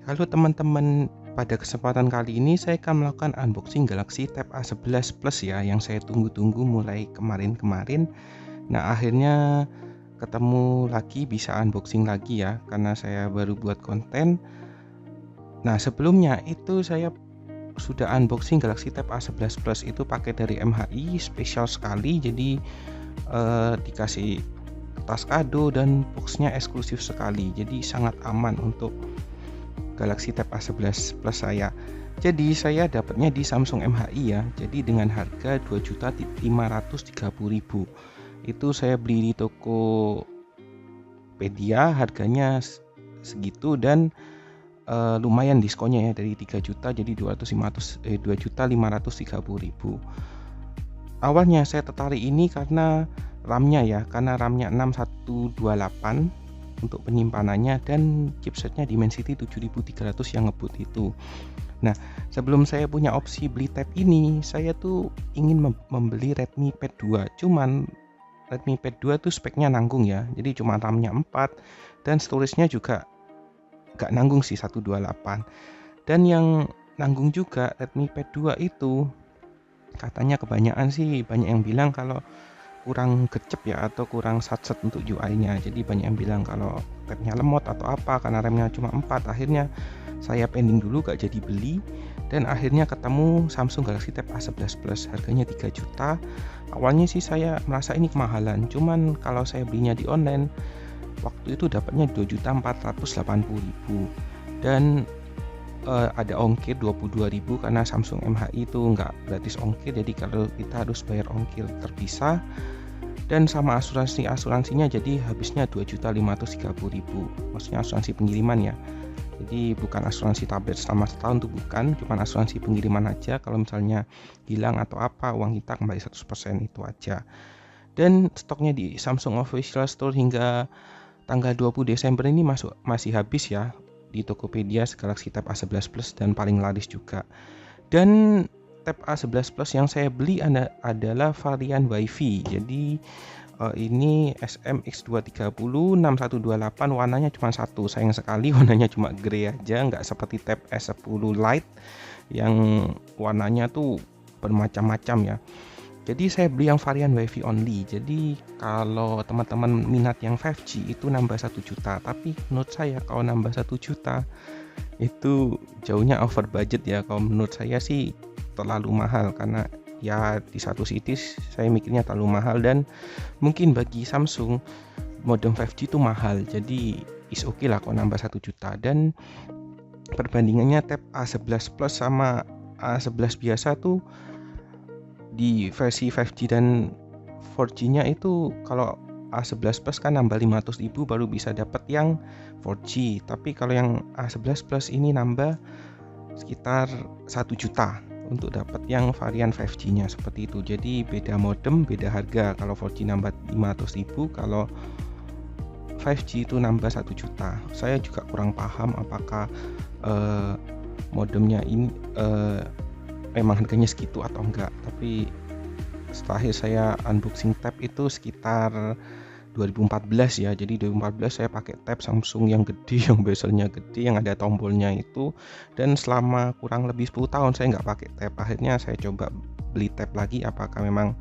Halo teman-teman, pada kesempatan kali ini saya akan melakukan unboxing Galaxy Tab A11 Plus ya, yang saya tunggu-tunggu mulai kemarin-kemarin. Nah, akhirnya ketemu lagi, bisa unboxing lagi ya, karena saya baru buat konten. Nah, sebelumnya itu saya sudah unboxing Galaxy Tab A11 Plus, itu pakai dari MHI, spesial sekali. Jadi dikasih tas kado dan boxnya eksklusif sekali, jadi sangat aman untuk Galaxy Tab A11 Plus saya. Jadi saya dapatnya di Samsung MHI ya. Jadi dengan harga 2.530.000. Itu saya beli di Tokopedia, harganya segitu dan lumayan diskonnya ya, dari 3 juta jadi 2.530.000. Awalnya saya tertarik ini karena RAM-nya ya, karena RAM-nya 6128 untuk penyimpanannya dan chipsetnya Dimensity 7300 yang ngebut itu. Nah, sebelum saya punya opsi beli tab ini, saya tuh ingin membeli Redmi Pad 2. Cuman Redmi Pad 2 tuh speknya nanggung ya. Jadi cuma RAM-nya 4 dan storage-nya juga gak nanggung sih 128. Dan yang nanggung juga Redmi Pad 2 itu katanya kebanyakan sih, banyak yang bilang kalau kurang gercep ya, atau kurang satset untuk UI-nya. Jadi banyak yang bilang kalau tabnya lemot atau apa karena RAM-nya cuma 4. Akhirnya saya pending dulu, gak jadi beli. Dan akhirnya ketemu Samsung Galaxy Tab A11 Plus, harganya 3 juta. Awalnya sih saya merasa ini kemahalan, cuman kalau saya belinya di online waktu itu dapatnya 2.480.000 dan ada ongkir 22.000 karena Samsung MHI itu nggak gratis ongkir. Jadi kalau kita harus bayar ongkir terpisah dan sama asuransinya, jadi habisnya 2.530.000. Maksudnya asuransi pengiriman ya. Jadi bukan asuransi tablet selama setahun tuh, bukan, cuma asuransi pengiriman aja. Kalau misalnya hilang atau apa, uang kita kembali 100%, itu aja. Dan stoknya di Samsung Official Store hingga tanggal 20 Desember ini masih habis ya di Tokopedia Galaxy Tab A11 Plus, dan paling laris juga. Dan Tab A11 Plus yang saya beli adalah varian WiFi. Jadi ini SMX230 6128, warnanya cuma satu. Sayang sekali warnanya cuma grey aja, nggak seperti Tab S10 Lite yang warnanya tuh bermacam-macam ya. Jadi saya beli yang varian WiFi only. Jadi kalau teman-teman minat yang 5G itu nambah 1 juta. Tapi menurut saya kalau nambah 1 juta itu jauhnya over budget ya. Kalau menurut saya sih terlalu mahal, karena ya di satu sisi saya mikirnya terlalu mahal, dan mungkin bagi Samsung modem 5G itu mahal. Jadi is okay lah kalau nambah 1 juta. Dan perbandingannya Tab A11 Plus sama A11 biasa tuh di versi 5G dan 4G-nya itu, kalau A11 Plus kan nambah 500.000 baru bisa dapat yang 4G. Tapi kalau yang A11 Plus ini nambah sekitar 1 juta untuk dapat yang varian 5G-nya seperti itu. Jadi beda modem, beda harga. Kalau 4G nambah 500.000, kalau 5G itu nambah 1 juta. Saya juga kurang paham apakah modemnya ini memang harganya segitu atau enggak. Tapi setelah saya unboxing tab itu sekitar 2014 ya. Jadi 2014 saya pakai tab Samsung yang gede, yang bezelnya gede, yang ada tombolnya itu. Dan selama kurang lebih 10 tahun saya nggak pakai tab. Akhirnya saya coba beli tab lagi, apakah memang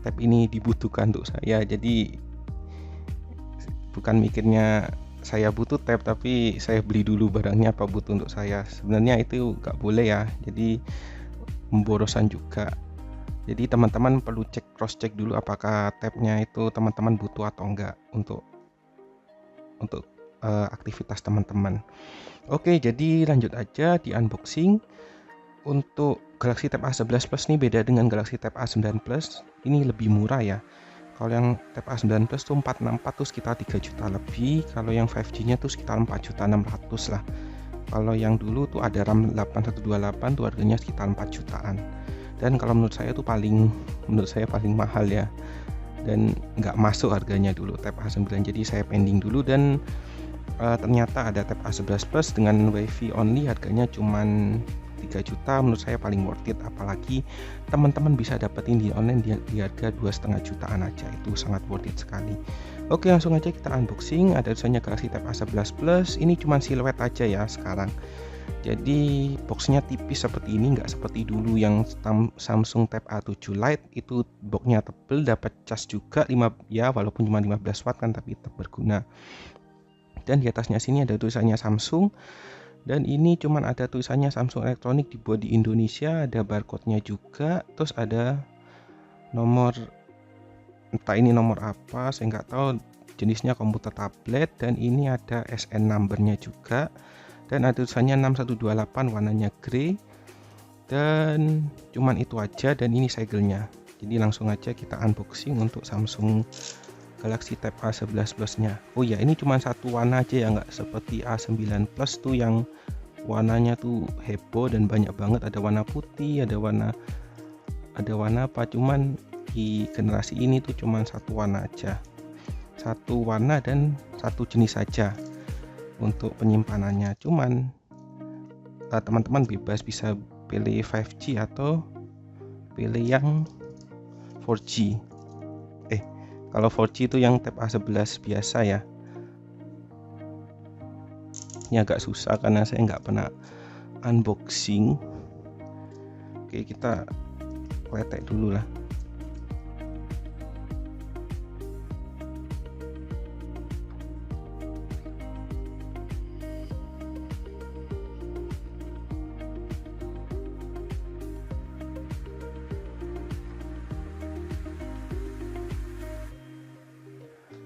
tab ini dibutuhkan untuk saya. Jadi bukan mikirnya saya butuh tab, tapi saya beli dulu barangnya apa butuh untuk saya. Sebenarnya itu nggak boleh ya, jadi pemborosan juga. Jadi teman-teman perlu cross check dulu apakah tabnya itu teman-teman butuh atau enggak untuk aktivitas teman-teman. Oke, jadi lanjut aja di unboxing. Untuk Galaxy Tab A11 Plus ini beda dengan Galaxy Tab A9 Plus, ini lebih murah ya. Kalau yang Tab A9 Plus tuh 464 tuh sekitar 3 juta lebih. Kalau yang 5G-nya tuh sekitar 4.600.000 lah. Kalau yang dulu tuh ada RAM 8128 tuh harganya sekitar 4 jutaan. Dan kalau menurut saya tuh paling mahal ya, dan nggak masuk harganya dulu Tab A9. Jadi saya pending dulu, dan ternyata ada Tab A11 Plus dengan WiFi only, harganya cuman 3 juta. Menurut saya paling worth it, apalagi teman-teman bisa dapetin di online di harga 2,5 jutaan aja. Itu sangat worth it sekali. Oke, langsung aja kita unboxing. Ada tulisannya Galaxy Tab A11 Plus. Ini cuma siluet aja ya sekarang. Jadi boxnya tipis seperti ini, nggak seperti dulu yang Samsung Tab A7 Lite itu boxnya tebel, dapat cas juga 5 ya, walaupun cuma 15 watt kan, tapi tetap berguna. Dan di atasnya sini ada tulisannya Samsung, dan ini cuman ada tulisannya Samsung Elektronik, dibuat di Indonesia, ada barcode-nya juga, terus ada nomor, entah ini nomor apa, saya nggak tahu, jenisnya komputer tablet, dan ini ada SN number-nya juga, dan ada tulisannya 6128, warnanya grey, dan cuman itu aja. Dan ini segelnya. Jadi langsung aja kita unboxing untuk Samsung Galaxy Tab A11 Plus nya. Oh ya, ini cuma satu warna aja ya, nggak seperti A9 Plus tuh yang warnanya tuh heboh dan banyak banget, ada warna putih, ada warna apa, cuman di generasi ini tuh cuma satu warna aja, satu warna dan satu jenis saja untuk penyimpanannya. Cuman teman-teman bebas bisa pilih 5G atau pilih yang 4G. Kalau 4G itu yang Tab A11 biasa ya. Ini agak susah karena saya nggak pernah unboxing. Oke, kita letek dulu lah.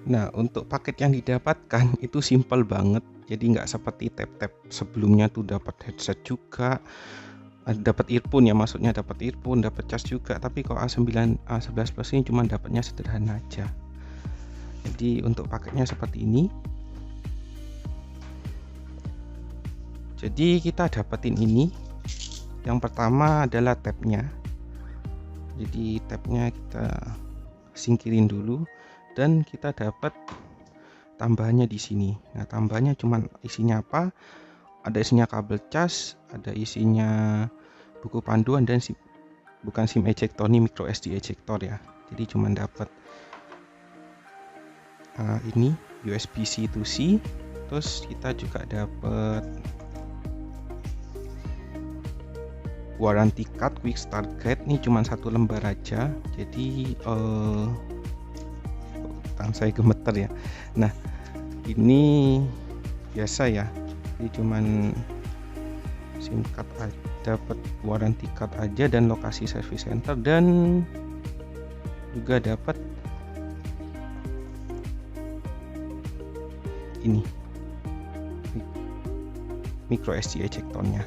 Nah, untuk paket yang didapatkan itu simple banget. Jadi nggak seperti tab-tab sebelumnya tuh dapat headset juga, dapat earphone ya, maksudnya dapat earphone, dapat cas juga. Tapi kalau A11 Plus ini cuma dapatnya sederhana aja. Jadi untuk paketnya seperti ini. Jadi kita dapetin ini. Yang pertama adalah tabnya. Jadi tabnya kita singkirin dulu. Dan kita dapat tambahannya di sini. Nah, tambahannya cuman isinya apa? Ada isinya kabel cas, ada isinya buku panduan, dan bukan SIM ejector, ini micro SD ejector ya. Jadi cuman dapat ini USB-C to C. Terus kita juga dapat warranty card, quick start guide. Ini cuma satu lembar aja. Jadi saya gemeter ya. Nah, ini biasa ya, ini cuman SIM card aja, dapat warranty card aja dan lokasi service center, dan juga dapat ini micro SD ejectornya.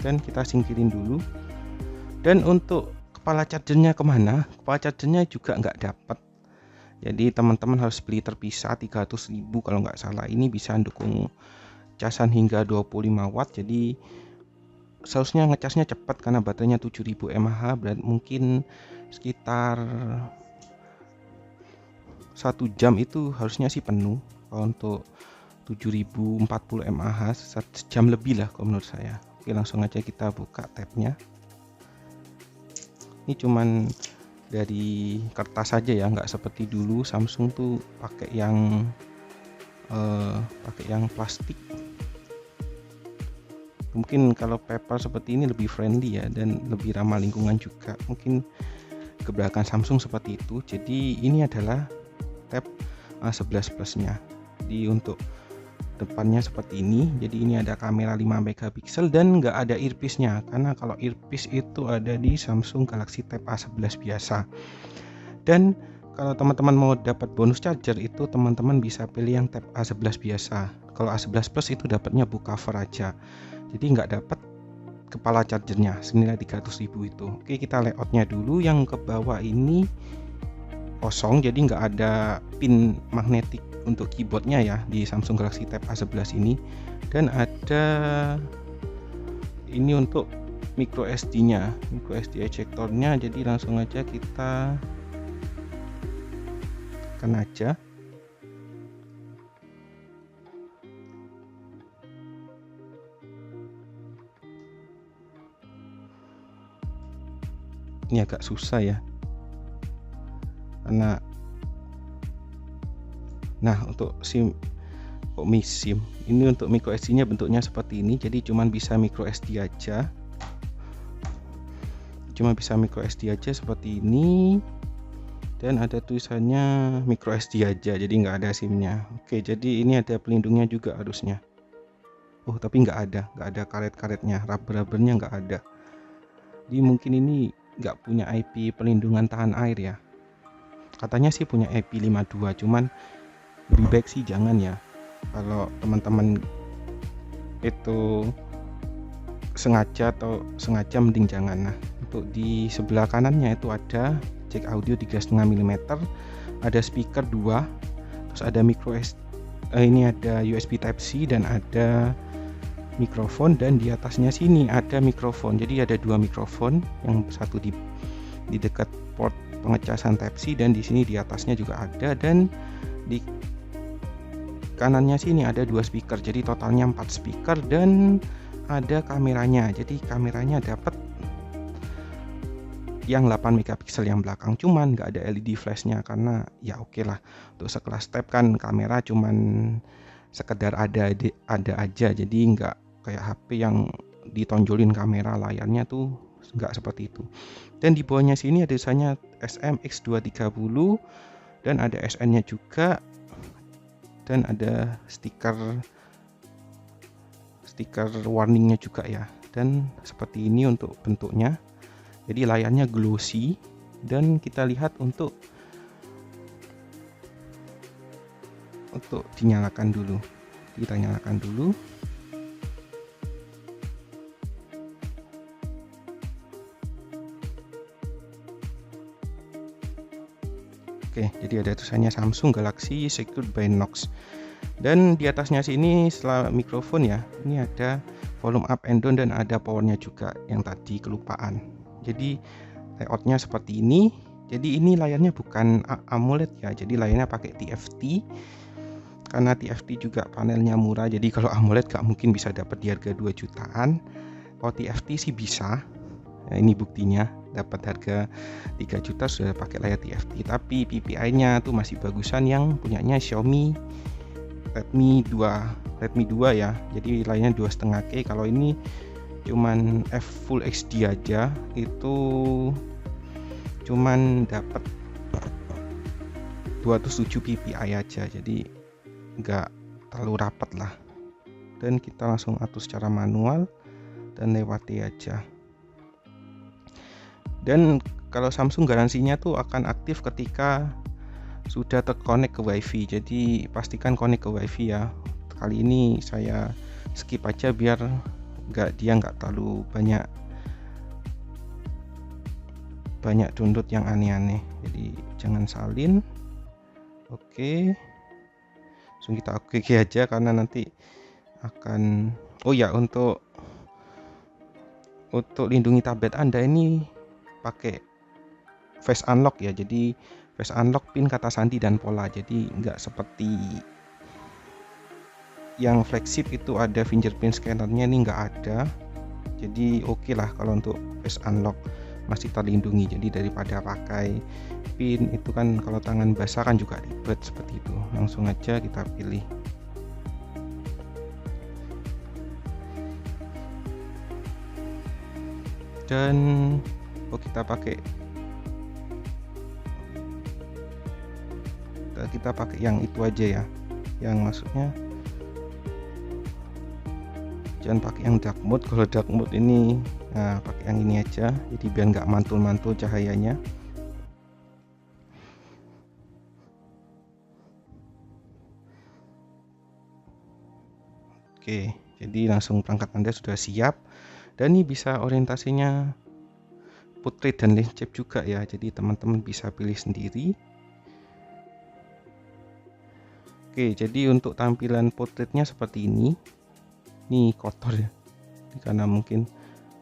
Dan kita singkirin dulu. Dan untuk kepala chargernya kemana? Kepala chargernya juga nggak dapat. Jadi teman-teman harus beli terpisah 300.000 kalau nggak salah. Ini bisa dukung casan hingga 25 watt. Jadi seharusnya ngecasnya cepat karena baterainya 7000 mAh, berarti mungkin sekitar 1 jam itu harusnya sih penuh. Kalau untuk 7040 mAh sejam lebih lah kalau menurut saya. Oke, langsung aja kita buka tabnya. Ini cuman dari kertas saja ya, nggak seperti dulu Samsung tuh pakai yang plastik. Mungkin kalau paper seperti ini lebih friendly ya, dan lebih ramah lingkungan juga. Mungkin kebijakan Samsung seperti itu. Jadi ini adalah tab A11 Plus nya. Jadi untuk depannya seperti ini. Jadi ini ada kamera 5 megapiksel dan nggak ada earpiece-nya, karena kalau earpiece itu ada di Samsung Galaxy Tab A11 biasa. Dan kalau teman-teman mau dapat bonus charger itu teman-teman bisa pilih yang Tab A11 biasa. Kalau A11 Plus itu dapatnya book cover aja. Jadi nggak dapat kepala chargernya senilai 300.000 itu. Oke, kita layoutnya dulu. Yang ke bawah ini kosong, jadi nggak ada pin magnetik untuk keyboardnya ya di Samsung Galaxy Tab A11 ini. Dan ada ini untuk micro SD nya, micro SD ejectornya. Jadi langsung aja kita tekan aja. Ini agak susah ya, karena Nah, untuk SIM SIM ini untuk micro SD nya bentuknya seperti ini, jadi cuman bisa micro SD aja, seperti ini, dan ada tulisannya micro SD aja, jadi nggak ada SIM nya. Oke, jadi ini ada pelindungnya juga harusnya. Oh, tapi nggak ada karet-karetnya, rubber-rubbernya nggak ada. Jadi mungkin ini nggak punya IP pelindungan tahan air ya. Katanya sih punya IP52, cuman lebih baik sih jangan ya. Kalau teman-teman itu sengaja mending jangan. Nah, untuk di sebelah kanannya itu ada jack audio 3,5 mm, ada speaker 2, terus ada micro SD, ini ada USB Type C dan ada mikrofon, dan di atasnya sini ada mikrofon. Jadi ada 2 mikrofon, yang satu di dekat port pengecasan Type C, dan di sini di atasnya juga ada, dan di kanannya sini ada 2 speaker. Jadi totalnya 4 speaker, dan ada kameranya. Jadi kameranya dapat yang 8 megapiksel yang belakang, cuman nggak ada LED flashnya, karena ya oke lah, untuk sekelas Tab kan kamera cuman sekedar ada aja, jadi nggak kayak HP yang ditonjolin kamera layarnya tuh, nggak seperti itu. Dan di bawahnya sini ada tulisannya SMX230, dan ada SN nya juga, dan ada stiker warningnya juga ya. Dan seperti ini untuk bentuknya, jadi layarnya glossy. Dan kita lihat untuk dinyalakan dulu, kita nyalakan dulu. Oke, jadi ada tulisannya Samsung Galaxy Secured by Knox. Dan di atasnya sini setelah mikrofon ya, ini ada volume up and down, dan ada powernya juga yang tadi kelupaan. Jadi layoutnya seperti ini. Jadi ini layarnya bukan AMOLED ya, jadi layarnya pakai TFT, karena TFT juga panelnya murah. Jadi kalau AMOLED gak mungkin bisa dapat di harga 2 jutaan. Kalau TFT sih bisa. Nah, ini buktinya dapat harga 3 juta sudah pakai layar TFT. Tapi PPI nya tuh masih bagusan yang punyanya Xiaomi Redmi 2 ya. Jadi layarnya 2,5K. Kalau ini cuman Full HD aja, itu cuman dapat 207 ppi aja, jadi nggak terlalu rapat lah. Dan kita langsung atur secara manual dan lewati aja. Dan kalau Samsung garansinya tuh akan aktif ketika sudah terkonek ke WiFi, jadi pastikan konek ke WiFi ya. Kali ini saya skip aja biar dia nggak terlalu banyak download yang aneh-aneh, jadi jangan salin. Oke, langsung kita oke aja, karena nanti akan, oh ya, untuk lindungi tablet Anda ini pakai face unlock ya. Jadi face unlock pin, kata sandi, dan pola. Jadi nggak seperti yang flagship itu ada fingerprint scannernya, ini nggak ada. Jadi oke lah kalau untuk face unlock masih terlindungi. Jadi daripada pakai pin itu kan, kalau tangan basah kan juga ribet seperti itu. Langsung aja kita pilih. Dan kita pakai yang itu aja ya, yang maksudnya jangan pakai yang dark mode. Kalau dark mode ini, nah, pakai yang ini aja, jadi biar nggak mantul-mantul cahayanya. Oke, jadi langsung perangkat Anda sudah siap, dan ini bisa orientasinya portrait dan landscape juga ya, jadi teman-teman bisa pilih sendiri. Oke, jadi untuk tampilan portraitnya seperti ini. Ini kotor ya, karena mungkin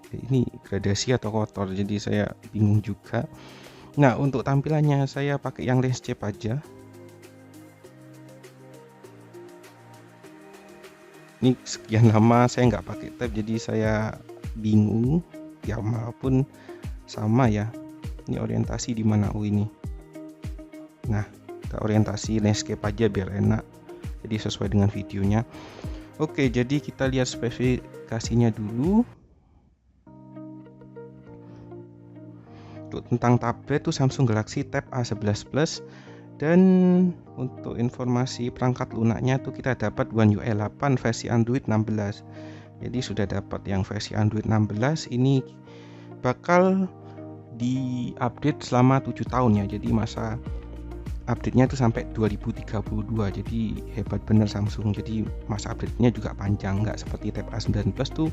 ini gradasi atau kotor, jadi saya bingung juga. Nah, untuk tampilannya saya pakai yang landscape aja. Ini sekian lama saya nggak pakai tab, jadi saya bingung ya, maupun sama ya, ini orientasi di mana ini. Nah, kita orientasi landscape aja biar enak, jadi sesuai dengan videonya. Oke, jadi kita lihat spesifikasinya dulu. Untuk tentang tablet tuh Samsung Galaxy Tab A11 Plus, dan untuk informasi perangkat lunaknya tuh kita dapat One UI 8 versi Android 16. Jadi sudah dapat yang versi Android 16, ini bakal diupdate selama 7 tahun ya. Jadi masa update-nya itu sampai 2032. Jadi hebat bener Samsung. Jadi masa update-nya juga panjang, nggak seperti Tab A9 Plus tuh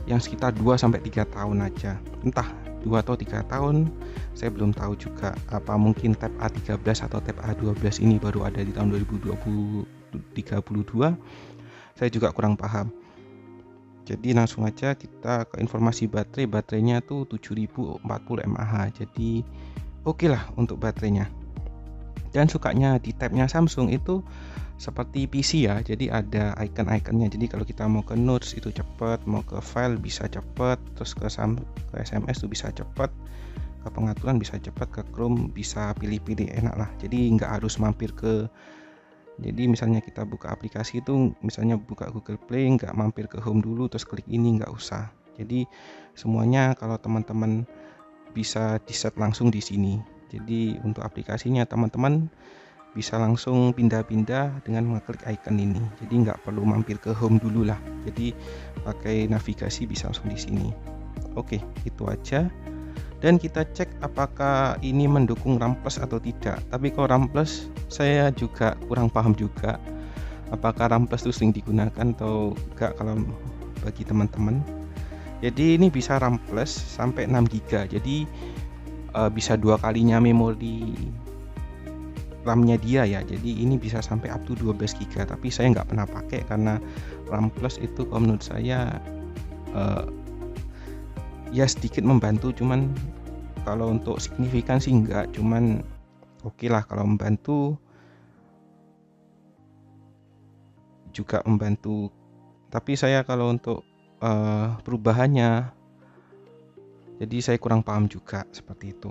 yang sekitar 2-3 tahun aja. Entah 2 atau 3 tahun, saya belum tahu juga. Apa mungkin Tab A13 atau Tab A12 ini baru ada di tahun 2032? Saya juga kurang paham. Jadi langsung aja kita ke informasi baterai. Baterainya tuh 7040 mAh. Jadi oke lah untuk baterainya. Dan sukanya di tabnya Samsung itu seperti PC ya, jadi ada icon-iconnya. Jadi kalau kita mau ke notes itu cepet, mau ke file bisa cepet, terus ke SMS tuh bisa cepet, ke pengaturan bisa cepet, ke Chrome bisa pilih-pilih, enak lah. Jadi nggak harus mampir ke, jadi misalnya kita buka aplikasi itu, misalnya buka Google Play, nggak mampir ke home dulu terus klik ini, nggak usah. Jadi semuanya kalau teman-teman bisa di set langsung di sini. Jadi untuk aplikasinya teman-teman bisa langsung pindah-pindah dengan mengklik icon ini. Jadi nggak perlu mampir ke home dulu lah. Jadi pakai navigasi bisa langsung di sini. Oke, itu aja. Dan kita cek apakah ini mendukung RAM Plus atau tidak. Tapi kalau RAM Plus saya juga kurang paham juga. Apakah RAM Plus itu sering digunakan atau enggak kalau bagi teman-teman. Jadi ini bisa RAM Plus sampai 6 GB. Jadi bisa 2 kalinya memori RAM-nya dia ya. Jadi ini bisa sampai up to 12 GB. Tapi saya nggak pernah pakai karena RAM Plus itu kalau menurut saya ya sedikit membantu, cuman kalau untuk signifikan sih enggak, cuman oke lah kalau membantu, juga membantu. Tapi saya kalau untuk perubahannya, jadi saya kurang paham juga seperti itu.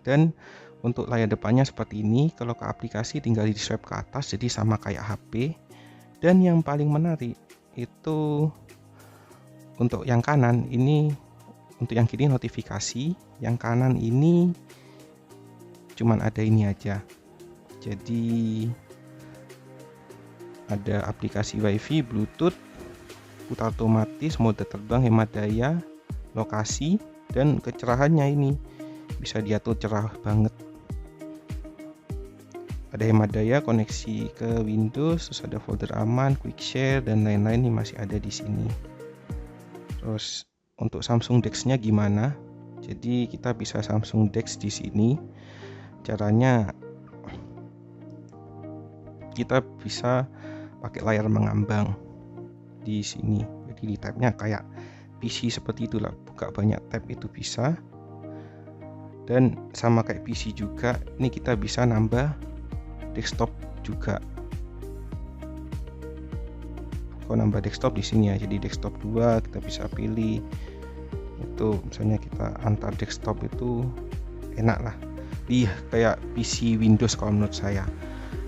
Dan untuk layar depannya seperti ini. Kalau ke aplikasi tinggal di swipe ke atas, jadi sama kayak HP. Dan yang paling menarik itu untuk yang kanan ini, untuk yang kiri notifikasi, yang kanan ini cuman ada ini aja. Jadi ada aplikasi WiFi, Bluetooth, putar otomatis, mode terbang, hemat daya, lokasi, dan kecerahannya ini bisa diatur cerah banget. Ada hemat daya, koneksi ke Windows, terus ada folder aman, quick share, dan lain-lain ini masih ada di sini. Terus untuk Samsung DeX-nya gimana? Jadi kita bisa Samsung DeX di sini. Caranya kita bisa pakai layar mengambang di sini. Jadi di tabnya kayak PC seperti itulah, buka banyak tab itu bisa. Dan sama kayak PC juga, ini kita bisa nambah desktop juga. Kalau nambah desktop di sini ya, jadi desktop 2 kita bisa pilih. Itu misalnya kita antar desktop itu enak lah. Kayak PC Windows kalau menurut saya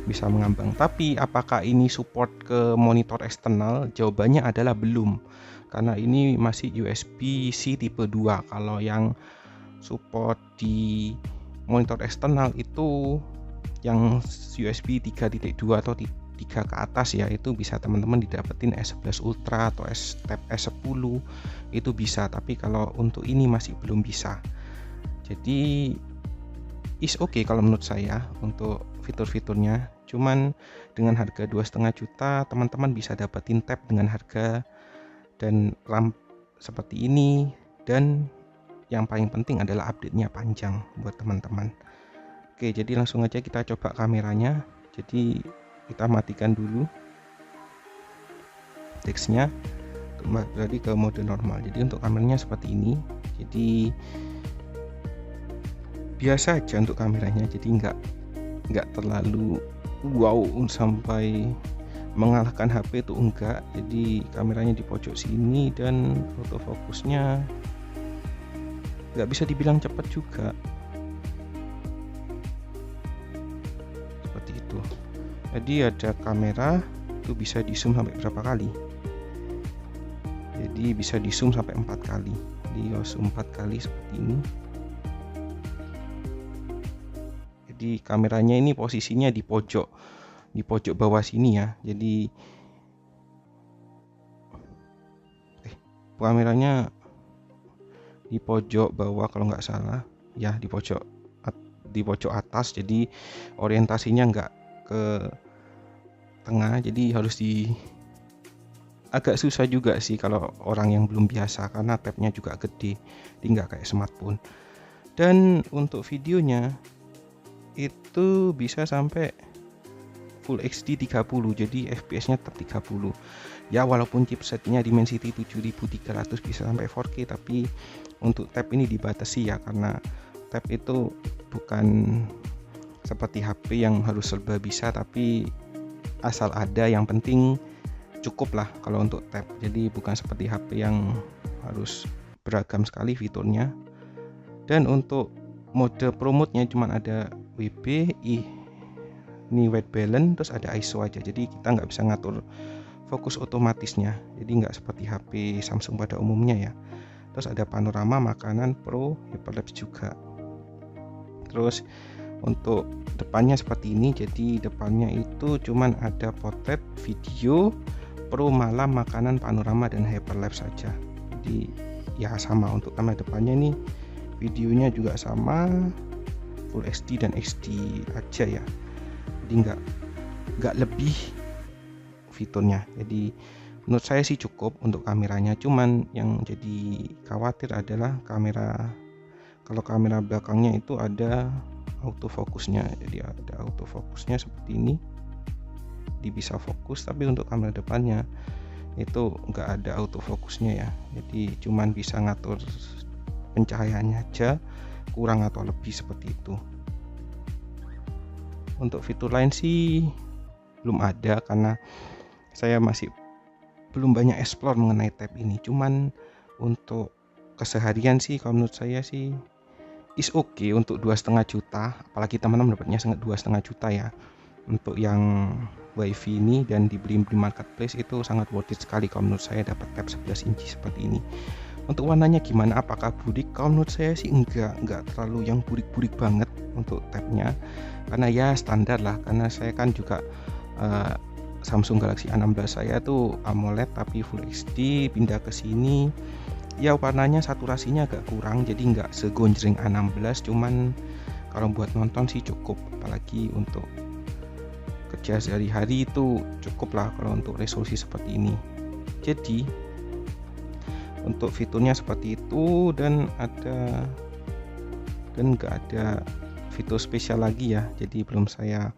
bisa mengambang. Tapi apakah ini support ke monitor eksternal? Jawabannya adalah belum. Karena ini masih USB-C tipe 2. Kalau yang support di monitor eksternal itu yang USB 3.2 atau 3 ke atas ya, itu bisa teman-teman didapetin S11 Ultra atau Tab S10 itu bisa. Tapi kalau untuk ini masih belum bisa. Jadi is okay kalau menurut saya untuk fitur-fiturnya. Cuman dengan harga 2,5 juta teman-teman bisa dapetin tab dengan harga dan RAM seperti ini, dan yang paling penting adalah update-nya panjang buat teman-teman. Oke, jadi langsung aja kita coba kameranya. Jadi kita matikan dulu DeX-nya, kembali ke mode normal. Jadi untuk kameranya seperti ini. Jadi biasa aja untuk kameranya, jadi nggak terlalu wow sampai mengalahkan HP itu enggak. Jadi kameranya di pojok sini dan autofokusnya nggak bisa dibilang cepat juga. Jadi ada kamera itu bisa di zoom sampai berapa kali, jadi bisa di zoom sampai 4 kali. Jadi zoom 4 kali seperti ini. Jadi kameranya ini posisinya di pojok bawah sini ya. Jadi kameranya di pojok bawah kalau nggak salah ya, di pojok atas. Jadi orientasinya nggak ke tengah, jadi harus agak susah juga sih kalau orang yang belum biasa, karena tabnya juga gede, jadi nggak kayak smartphone. Dan untuk videonya itu bisa sampai Full HD 30, jadi FPS nya tetap 30 ya, walaupun chipsetnya Dimensity 7300 bisa sampai 4K, tapi untuk tab ini dibatasi ya, karena tab itu bukan seperti HP yang harus serba bisa, tapi asal ada, yang penting cukup lah kalau untuk tab. Jadi bukan seperti HP yang harus beragam sekali fiturnya. Dan untuk mode promote-nya cuma ada WB, ini white balance, terus ada ISO aja. Jadi kita nggak bisa ngatur fokus otomatisnya, jadi nggak seperti HP Samsung pada umumnya ya. Terus ada panorama, makanan, pro, hyperlapse juga. Terus untuk depannya seperti ini, jadi depannya itu cuman ada potret, video, pro, malam, makanan, panorama, dan hyperlapse saja. Jadi ya sama untuk kamera depannya nih, videonya juga sama, Full HD dan HD aja ya. Jadi nggak lebih fiturnya. Jadi menurut saya sih cukup untuk kameranya. Cuman yang jadi khawatir adalah kalau kamera belakangnya itu ada autofokusnya. Jadi ada autofokusnya seperti ini, jadi bisa fokus. Tapi untuk kamera depannya itu nggak ada autofokusnya ya, jadi cuman bisa ngatur pencahayaannya aja, kurang atau lebih seperti itu. Untuk fitur lain sih belum ada, karena saya masih belum banyak explore mengenai tab ini. Cuman untuk keseharian sih kalau menurut saya sih is okay untuk 2,5 juta, apalagi teman-teman dapatnya 2,5 juta ya. Untuk yang wifi ini dan dibeli di marketplace itu sangat worth it sekali kalau menurut saya, dapat tab 11 inci seperti ini. Untuk warnanya gimana, apakah burik? Kalau menurut saya sih enggak terlalu yang burik-burik banget untuk tabnya, karena ya standar lah, karena saya kan juga Samsung Galaxy A16 saya tuh AMOLED tapi Full HD, pindah ke sini ya warnanya saturasinya agak kurang, jadi nggak segonjreng A16. Cuman kalau buat nonton sih cukup, apalagi untuk kerja sehari-hari itu cukup lah kalau untuk resolusi seperti ini. Jadi untuk fiturnya seperti itu, dan nggak ada fitur spesial lagi ya. Jadi belum saya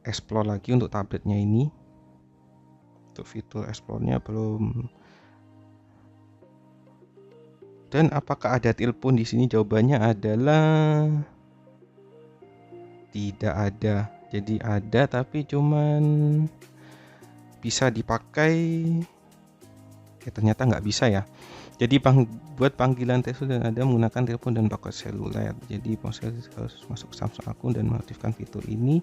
explore lagi untuk tabletnya ini. Untuk fitur explore-nya belum. Dan apakah ada telepon di sini? Jawabannya adalah tidak ada. Jadi ada tapi cuman bisa dipakai. Ternyata nggak bisa ya. Jadi buat panggilan telepon dan ada menggunakan telepon dan paket seluler. Jadi ponsel harus masuk Samsung akun dan mengaktifkan fitur ini.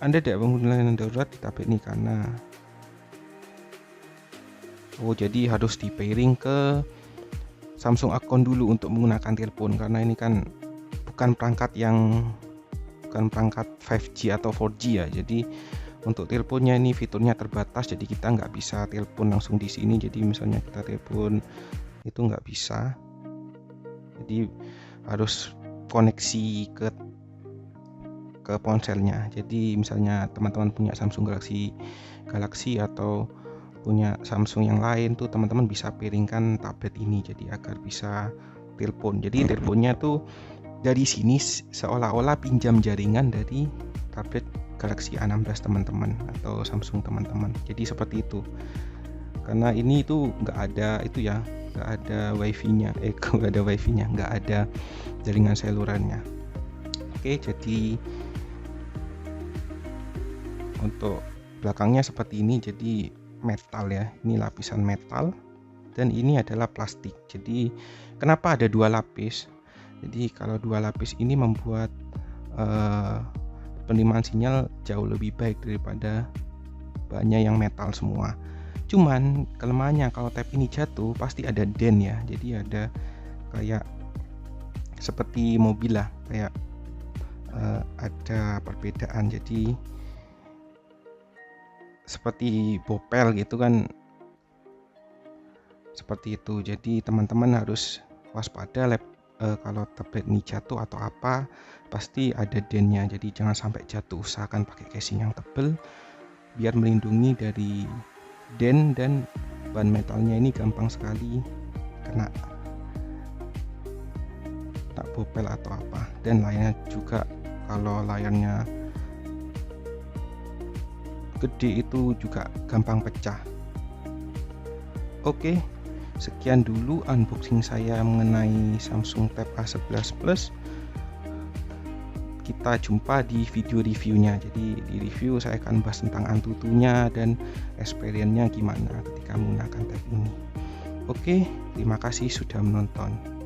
Anda tidak menggunakan darurat di tablet ini karena jadi harus di pairing ke Samsung akun dulu untuk menggunakan telepon, karena ini kan bukan perangkat 5G atau 4G ya. Jadi untuk teleponnya ini fiturnya terbatas, jadi kita nggak bisa telepon langsung di sini. Jadi misalnya kita telepon itu nggak bisa, jadi harus koneksi ke ponselnya. Jadi misalnya teman-teman punya Samsung Galaxy atau punya Samsung yang lain tuh, teman-teman bisa pairingkan tablet ini jadi agar bisa telepon. Jadi teleponnya tuh dari sini seolah-olah pinjam jaringan dari tablet Galaxy A16 teman-teman atau Samsung teman-teman. Jadi seperti itu. Karena ini itu nggak ada itu ya, nggak ada wifi-nya, nggak ada jaringan selulernya. Oke, jadi untuk belakangnya seperti ini. Jadi metal ya, ini lapisan metal dan ini adalah plastik. Jadi kenapa ada 2 lapis? Jadi kalau 2 lapis ini membuat penerimaan sinyal jauh lebih baik daripada bahannya yang metal semua. Cuman kelemahannya kalau tab ini jatuh pasti ada dent ya, jadi ada kayak seperti mobil lah, kayak ada perbedaan, jadi seperti bopel gitu kan, seperti itu. Jadi teman-teman harus waspada kalau tablet ini jatuh atau apa, pasti ada dentnya, jadi jangan sampai jatuh. Usahakan pakai casing yang tebal biar melindungi dari dent, dan bahan metalnya ini gampang sekali kena bopel atau apa. Dan lainnya juga, kalau layarnya gede itu juga gampang pecah. Oke, sekian dulu unboxing saya mengenai Samsung Tab A11 Plus. Kita jumpa di video reviewnya. Jadi di review saya akan bahas tentang Antutunya dan experience-nya gimana ketika menggunakan tab ini. Oke, terima kasih sudah menonton.